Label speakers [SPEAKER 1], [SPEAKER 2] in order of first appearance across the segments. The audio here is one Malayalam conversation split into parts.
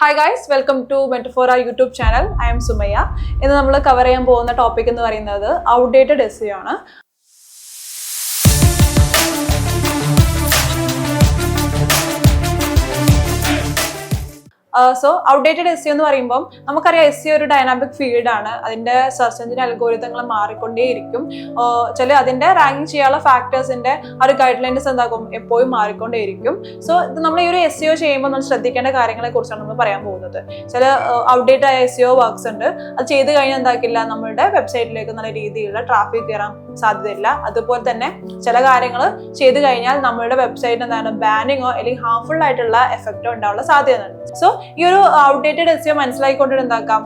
[SPEAKER 1] Hi guys, welcome to Metaphora YouTube channel. I am Sumaya. ഇന്ന് നമ്മൾ കവർ ചെയ്യാൻ പോകുന്ന ടോപ്പിക് എന്ന് പറയുന്നത് ഔട്ട്ഡേറ്റഡ് SEO ആണ്. സോ ഔട്ട്ഡേറ്റഡ് SEO എന്ന് പറയുമ്പോൾ നമുക്കറിയാം SEO ഒരു ഡൈനാമിക് ഫീൽഡ് ആണ്. അതിന്റെ സെർച്ച് എഞ്ചിൻ അൽഗോരിതങ്ങൾ മാറിക്കൊണ്ടേയിരിക്കും. അതിന്റെ റാങ്കിങ് ചെയ്യാനുള്ള ഫാക്ടേഴ്സിന്റെ ഒരു ഗൈഡ് ലൈൻസ് എന്താകും എപ്പോഴും മാറിക്കൊണ്ടേയിരിക്കും. സോ ഇത് നമ്മൾ ഈ ഒരു SEO ചെയ്യുമ്പോൾ നമ്മൾ ശ്രദ്ധിക്കേണ്ട കാര്യങ്ങളെ കുറിച്ചാണ് നമ്മൾ പറയാൻ പോകുന്നത്. ചില ഔട്ട്ഡേറ്റഡ് ആയ SEO വർക്ക്സ് ഉണ്ട്. അത് ചെയ്ത് കഴിഞ്ഞാൽ എന്താക്കില്ല, നമ്മുടെ വെബ്സൈറ്റിലേക്ക് നല്ല രീതിയിലുള്ള ട്രാഫിക് കയറാൻ സാധ്യതയില്ല. അതുപോലെ തന്നെ ചില കാര്യങ്ങൾ ചെയ്ത് കഴിഞ്ഞാൽ നമ്മുടെ വെബ്സൈറ്റിന് എന്താണ് ബാനിങ്ങോ അല്ലെങ്കിൽ ഹാർംഫുൾ ആയിട്ടുള്ള എഫക്റ്റോ ഉണ്ടാവാനുള്ള സാധ്യതയുണ്ട്. സോ ഈ ഒരു ഔട്ട്ഡേറ്റഡ് SEO മനസ്സിലാക്കിക്കൊണ്ടിട്ട് എന്താക്കാം,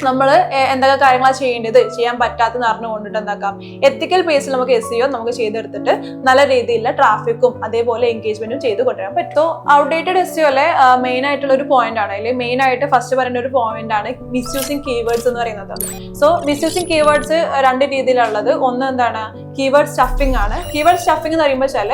[SPEAKER 1] നമ്മൾ എന്തൊക്കെ കാര്യങ്ങളാണ് ചെയ്യേണ്ടത്, ചെയ്യാൻ പറ്റാത്തെന്ന് അറിഞ്ഞുകൊണ്ടിട്ട് എന്താക്കാം, എത്തിക്കൽ ബേസിൽ നമുക്ക് SEO നമുക്ക് ചെയ്തെടുത്തിട്ട് നല്ല രീതിയിലുള്ള ട്രാഫിക്കും അതേപോലെ എൻഗേജ്മെന്റും ചെയ്ത് കൊണ്ടുവരാൻ പറ്റും. ഔട്ട്ഡേറ്റഡ് SEOയിലെ മെയിൻ ആയിട്ടുള്ള ഒരു പോയിന്റ് ആണ്, അല്ലെങ്കിൽ മെയിൻ ആയിട്ട് ഫസ്റ്റ് പറയുന്ന ഒരു പോയിന്റ് ആണ് മിസ്യൂസിങ് കീവേഡ്സ് എന്ന് പറയുന്നത്. സോ മിസ്യൂസിങ് കീവേഡ്സ് രണ്ട് രീതിയിലുള്ളത്. ഒന്ന് എന്താണ്, കീവേഡ് സ്റ്റഫിംഗ് ആണ്. കീവേഡ് സ്റ്റഫിംഗ് എന്ന് പറയുമ്പോൾ വെച്ചാൽ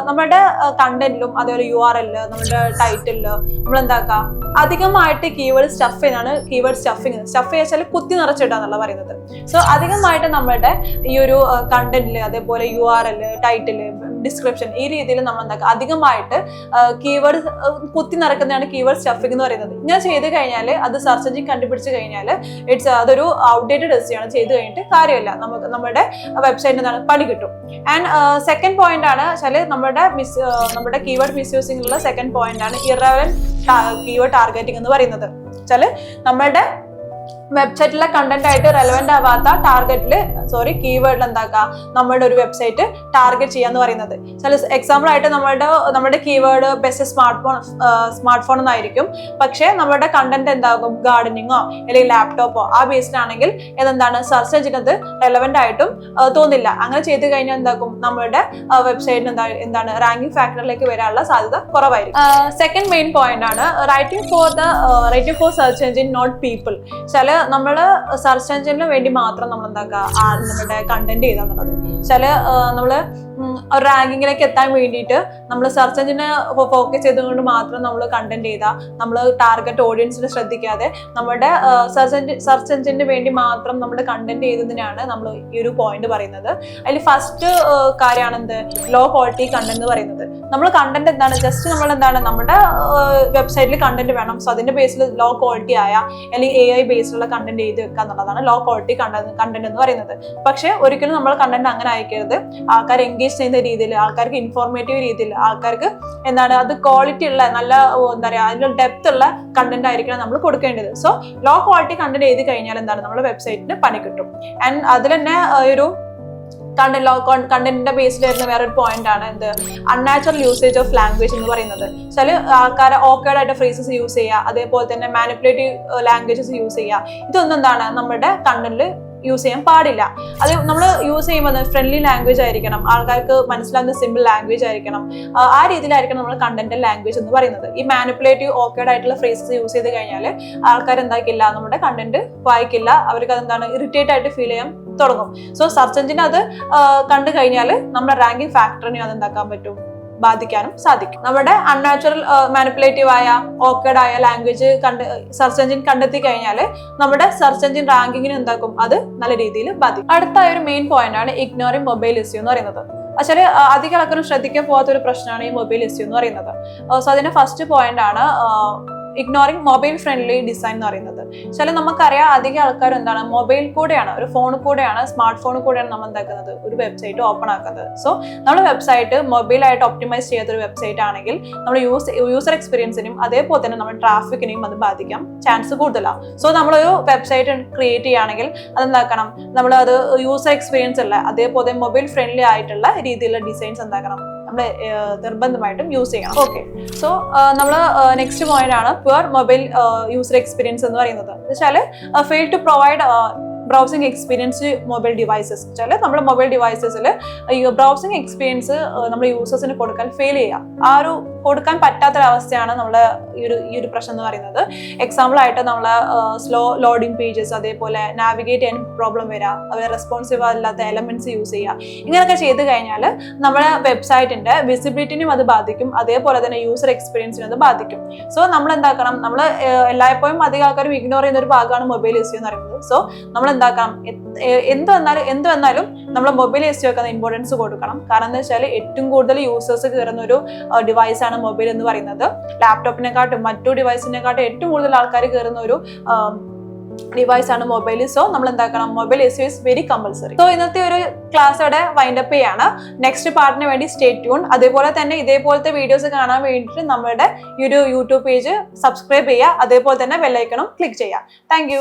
[SPEAKER 1] നമ്മുടെ കണ്ടന്റിലും അതേപോലെ URL നമ്മുടെ ടൈറ്റിലും നമ്മൾ എന്താക്കാം അധികമായിട്ട് കീവേഡ് സ്റ്റഫ് ചെയ്യുന്നതാണ് കീവേഡ് സ്റ്റഫിംഗ്. സ്റ്റഫ് വെച്ചാൽ കുത്തി നിറച്ചിട്ടാന്നുള്ള പറയുന്നത്. സോ അധികമായിട്ട് നമ്മുടെ ഈ ഒരു കണ്ടന്റില് അതേപോലെ URL ടൈറ്റില് ഡിസ്ക്രിപ്ഷൻ ഈ രീതിയിൽ നമ്മൾ എന്താക്കുക അധികമായിട്ട് കീവേഡ് കുത്തി നിറക്കുന്നതാണ് കീവേഡ് സ്റ്റഫിംഗ് എന്ന് പറയുന്നത്. ഇങ്ങനെ ചെയ്ത് കഴിഞ്ഞാൽ അത് സെർച്ച് എഞ്ചിൻ കണ്ടുപിടിച്ച് കഴിഞ്ഞാൽ അതൊരു ഔട്ട്ഡേറ്റഡ് SEO ആണ്. ചെയ്ത് കഴിഞ്ഞിട്ട് കാര്യമില്ല, നമുക്ക് നമ്മുടെ വെബ്സൈറ്റിന് എന്താണ് പണി കിട്ടും. ആൻഡ് സെക്കൻഡ് പോയിന്റ് ആണ് വെച്ചാൽ നമ്മുടെ കീവേഡ് മിസ്യൂസിംഗിലുള്ള സെക്കൻഡ് പോയിന്റ് ആണ് ഇറലവന്റ് കീവേഡ് ടാർഗറ്റിംഗ് എന്ന് പറയുന്നത്. വെച്ചാൽ നമ്മുടെ വെബ്സൈറ്റിലെ കണ്ടന്റ് ആയിട്ട് റെലവെന്റ് ആവാത്ത കീവേഡിൽ എന്താക്കുക നമ്മുടെ ഒരു വെബ്സൈറ്റ് ടാർഗറ്റ് ചെയ്യാന്ന് പറയുന്നത്. ചില എക്സാമ്പിൾ ആയിട്ട് നമ്മുടെ കീവേഡ് ബെസ്റ്റ് സ്മാർട്ട് ഫോൺ എന്നായിരിക്കും. പക്ഷെ നമ്മുടെ കണ്ടന്റ് എന്താകും ഗാർഡനിങ്ങോ അല്ലെങ്കിൽ ലാപ്ടോപ്പോ ആ ബേസിലാണെങ്കിൽ ഇതെന്താണ് സെർച്ച് എഞ്ചിൻ അത് റെലവെന്റ് ആയിട്ടും തോന്നില്ല. അങ്ങനെ ചെയ്ത് കഴിഞ്ഞാൽ എന്താക്കും നമ്മുടെ വെബ്സൈറ്റിന് എന്താണ് റാങ്കിങ് ഫാക്ടറിലേക്ക് വരാനുള്ള സാധ്യത കുറവായിരിക്കും. സെക്കൻഡ് മെയിൻ പോയിന്റ് ആണ് writing for search engine not people. ചില നമ്മള് സെർച്ച് എഞ്ചിന് വേണ്ടി മാത്രം നമ്മൾ എന്താക്കുക നമ്മുടെ കണ്ടന്റ് ചെയ്താന്നുള്ളത്. നമ്മള് ഒരു റാങ്കിങ്ങിലേക്ക് എത്താൻ വേണ്ടിയിട്ട് നമ്മൾ സെർച്ച് എഞ്ചിനെ ഫോക്കസ് ചെയ്തുകൊണ്ട് മാത്രം നമ്മൾ കണ്ടന്റ് ചെയ്താൽ നമ്മൾ ടാർഗറ്റ് ഓഡിയൻസിനെ ശ്രദ്ധിക്കാതെ നമ്മുടെ സെർച്ച് എഞ്ചിന് വേണ്ടി മാത്രം നമ്മൾ കണ്ടന്റ് ചെയ്തതിനാണ് നമ്മൾ ഈ ഒരു പോയിന്റ് പറയുന്നത്. അതിൽ ഫസ്റ്റ് കാര്യമാണ് എന്ത്, ലോ ക്വാളിറ്റി കണ്ടന്റ് എന്ന് പറയുന്നത്. നമ്മൾ കണ്ടന്റ് എന്താണ്, ജസ്റ്റ് നമ്മൾ എന്താണ് നമ്മുടെ വെബ്സൈറ്റിൽ കണ്ടന്റ് വേണം. സോ അതിന്റെ ബേസിൽ ലോ ക്വാളിറ്റി ആയ അല്ലെങ്കിൽ AI ബേസിലുള്ള കണ്ടന്റ് ചെയ്ത് വെക്കുക എന്നുള്ളതാണ് ലോ ക്വാളിറ്റി കണ്ടന്റ് എന്ന് പറയുന്നത്. പക്ഷെ ഒരിക്കലും നമ്മൾ കണ്ടന്റ് അങ്ങനെ അയക്കരുത്. ആൾക്കാർ എൻഗേജ് ചെയ്യുന്ന രീതിയിൽ, ആൾക്കാർക്ക് ഇൻഫോർമേറ്റീവ് രീതിയിൽ, ആൾക്കാർക്ക് എന്താണ് അത് ക്വാളിറ്റി ഉള്ള നല്ല എന്താ പറയുക അതിന്റെ ഡെപ്ത് ഉള്ള കണ്ടന്റ് ആയിരിക്കണം നമ്മൾ കൊടുക്കേണ്ടത്. സോ ലോ ക്വാളിറ്റി കണ്ടന്റ് എഴുതി കഴിഞ്ഞാൽ എന്താണ് നമ്മുടെ വെബ്സൈറ്റിന് പണി കിട്ടും. ആൻഡ് അതിൽ തന്നെ ഒരു കണ്ടന്റിന്റെ ബേസിൽ വരുന്ന വേറൊരു പോയിന്റ് ആണ് എന്ത്, അൺനാച്ചുറൽ യൂസേജ് ഓഫ് ലാംഗ്വേജ് എന്ന് പറയുന്നത്. ആൾക്കാരെ ഓക്കേർഡ് ആയിട്ട് ഫ്രേസസ് യൂസ് ചെയ്യുക, അതേപോലെ തന്നെ മാനിപ്പുലേറ്റീവ് ലാംഗ്വേജസ് യൂസ് ചെയ്യുക. ഇതൊന്നും എന്താണ് നമ്മുടെ കണ്ടന്റിൽ യൂസ് ചെയ്യാൻ പാടില്ല. അത് നമ്മൾ യൂസ് ചെയ്യുമ്പോൾ ഫ്രണ്ട്ലി ലാംഗ്വേജ് ആയിരിക്കണം, ആൾക്കാർക്ക് മനസ്സിലാവുന്ന സിമ്പിൾ ലാംഗ്വേജ് ആയിരിക്കണം. ആ രീതിയിലായിരിക്കണം നമ്മൾ കണ്ടന്റ് ലാംഗ്വേജ് എന്ന് പറയുന്നത്. ഈ മാനിപ്പുലേറ്റീവ് ഓക്കേർഡ് ആയിട്ടുള്ള ഫ്രേസസ് യൂസ് ചെയ്ത് കഴിഞ്ഞാൽ ആൾക്കാർ എന്താക്കില്ല, നമ്മുടെ കണ്ടന്റ് വായിക്കില്ല, അവർക്ക് അതെന്താണ് ഇറിറ്റേറ്റ് ആയിട്ട് ഫീൽ ചെയ്യാൻ തുടങ്ങും. സോ സെർച്ച് എഞ്ചിന് അത് കണ്ടു കഴിഞ്ഞാൽ നമ്മുടെ റാങ്കിങ് ഫാക്ടറിനെ അത് എന്താക്കാൻ പറ്റും, ബാധിക്കാനും സാധിക്കും. നമ്മുടെ അൺനാച്ചുറൽ മാനിപ്പുലേറ്റീവ് ആയ ഓക്കേർഡ് ആയ ലാംഗ്വേജ് സെർച്ച് എഞ്ചിൻ കണ്ടെത്തി കഴിഞ്ഞാൽ നമ്മുടെ സെർച്ച് എഞ്ചിൻ റാങ്കിങ്ങിന് എന്താക്കും, അത് നല്ല രീതിയിൽ ബാധിക്കും. അടുത്ത ഒരു മെയിൻ പോയിന്റ് ആണ് ഇഗ്നോറിംഗ് മൊബൈൽ SEO എന്ന് പറയുന്നത്. അധികം ആൾക്കാരും ശ്രദ്ധിക്കാൻ പോകാത്ത ഒരു പ്രശ്നമാണ് ഈ മൊബൈൽ SEO എന്ന് പറയുന്നത്. സോ അതിന്റെ ഫസ്റ്റ് പോയിന്റ് ആണ് ഇഗ്നോറിംഗ് മൊബൈൽ ഫ്രണ്ട്ലി ഡിസൈൻ എന്ന് പറയുന്നത്. നമുക്കറിയാം അധികം ആൾക്കാർ എന്താണ് മൊബൈൽ കൂടെയാണ്, ഒരു ഫോണിൽ കൂടെയാണ്, സ്മാർട്ട് ഫോണിൽ കൂടെയാണ് നമ്മൾ എന്താക്കുന്നത് ഒരു വെബ്സൈറ്റ് ഓപ്പൺ ആക്കുന്നത്. സോ നമ്മുടെ വെബ്സൈറ്റ് മൊബൈലായിട്ട് ഒപ്റ്റിമൈസ് ചെയ്യാത്ത ഒരു വെബ്സൈറ്റ് ആണെങ്കിൽ നമ്മുടെ യൂസർ എക്സ്പീരിയൻസിനും അതേപോലെ തന്നെ നമ്മുടെ ട്രാഫിക്കിനെയും അത് ബാധിക്കാൻ ചാൻസ് കൂടുതലാണ്. സോ നമ്മളൊരു വെബ്സൈറ്റ് ക്രിയേറ്റ് ചെയ്യുകയാണെങ്കിൽ അതെന്താക്കണം, നമ്മളത് യൂസർ എക്സ്പീരിയൻസ് ഉള്ള അതേപോലെ മൊബൈൽ ഫ്രണ്ട്ലി ആയിട്ടുള്ള രീതിയിലുള്ള ഡിസൈൻസ് എന്താക്കണം നമ്മൾ നിർബന്ധമായിട്ടും യൂസ് ചെയ്യണം. ഓക്കെ, സോ നമ്മൾ നെക്സ്റ്റ് പോയിന്റ് ആണ് പ്യുവർ മൊബൈൽ യൂസർ എക്സ്പീരിയൻസ് എന്ന് പറയുന്നത്. Fail to provide browsing experience mobile devices. നമ്മുടെ മൊബൈൽ ഡിവൈസസിൽ ഈ ബ്രൗസിംഗ് എക്സ്പീരിയൻസ് നമ്മൾ യൂസേഴ്സിന് കൊടുക്കാൻ ഫെയിൽ ചെയ്യാം. ആ ഒരു കൊടുക്കാൻ പറ്റാത്തൊരവസ്ഥയാണ് നമ്മൾ ഈ ഒരു പ്രശ്നം എന്ന് പറയുന്നത്. എക്സാമ്പിൾ ആയിട്ട് നമ്മൾ സ്ലോ ലോഡിംഗ് പേജസ്, അതേപോലെ നാവിഗേറ്റ് ചെയ്യാൻ പ്രോബ്ലം വരിക, അതുപോലെ റെസ്പോൺസീവ് അല്ലാത്ത എലമെന്റ്സ് യൂസ് ചെയ്യുക, ഇങ്ങനെയൊക്കെ ചെയ്ത് കഴിഞ്ഞാൽ നമ്മുടെ വെബ്സൈറ്റിന്റെ വിസിബിലിറ്റിനും അത് ബാധിക്കും, അതേപോലെ തന്നെ യൂസർ എക്സ്പീരിയൻസിനും അത് ബാധിക്കും. സോ നമ്മൾ എന്താക്കണം, നമ്മൾ എല്ലായ്പ്പോഴും അധികം ആൾക്കാരും ഇഗ്നോർ ചെയ്യുന്ന ഒരു ഭാഗമാണ് മൊബൈൽ SEO എന്ന് പറയുന്നത്. സോ നമ്മൾ എന്താക്കണം, എന്ത് വന്നാലും നമ്മൾ മൊബൈൽ SEO ഒക്കെ ഇമ്പോർട്ടൻസ് കൊടുക്കണം. കാരണം എന്താ വെച്ചാൽ ഏറ്റവും കൂടുതൽ യൂസേഴ്സ് കയറുന്ന ഒരു ഡിവൈസ് ആണ് മൊബൈൽ എന്ന് പറയുന്നത്. ലാപ്ടോപ്പിനെക്കാട്ടും മറ്റു ഡിവൈസിനെക്കാട്ടും ഏറ്റവും കൂടുതൽ ആൾക്കാർ കയറുന്ന ഒരു ഡിവൈസ് ആണ് മൊബൈൽ. സോ നമ്മൾ എന്താക്കണം, mobile SEO is very compulsory. So ഇന്നത്തെ ഒരു ക്ലാസ്സോടെ വൈൻഡപ്പ് ചെയ്യാണ്. നെക്സ്റ്റ് പാർട്ടിന് വേണ്ടി സ്റ്റേ ട്യൂൺ. അതേപോലെ തന്നെ ഇതേപോലത്തെ വീഡിയോസ് കാണാൻ വേണ്ടിയിട്ട് നമ്മുടെ ഈ ഒരു യൂട്യൂബ് പേജ് സബ്സ്ക്രൈബ് ചെയ്യുക, അതേപോലെ തന്നെ ബെൽ ഐക്കണും ക്ലിക്ക് ചെയ്യുക. താങ്ക്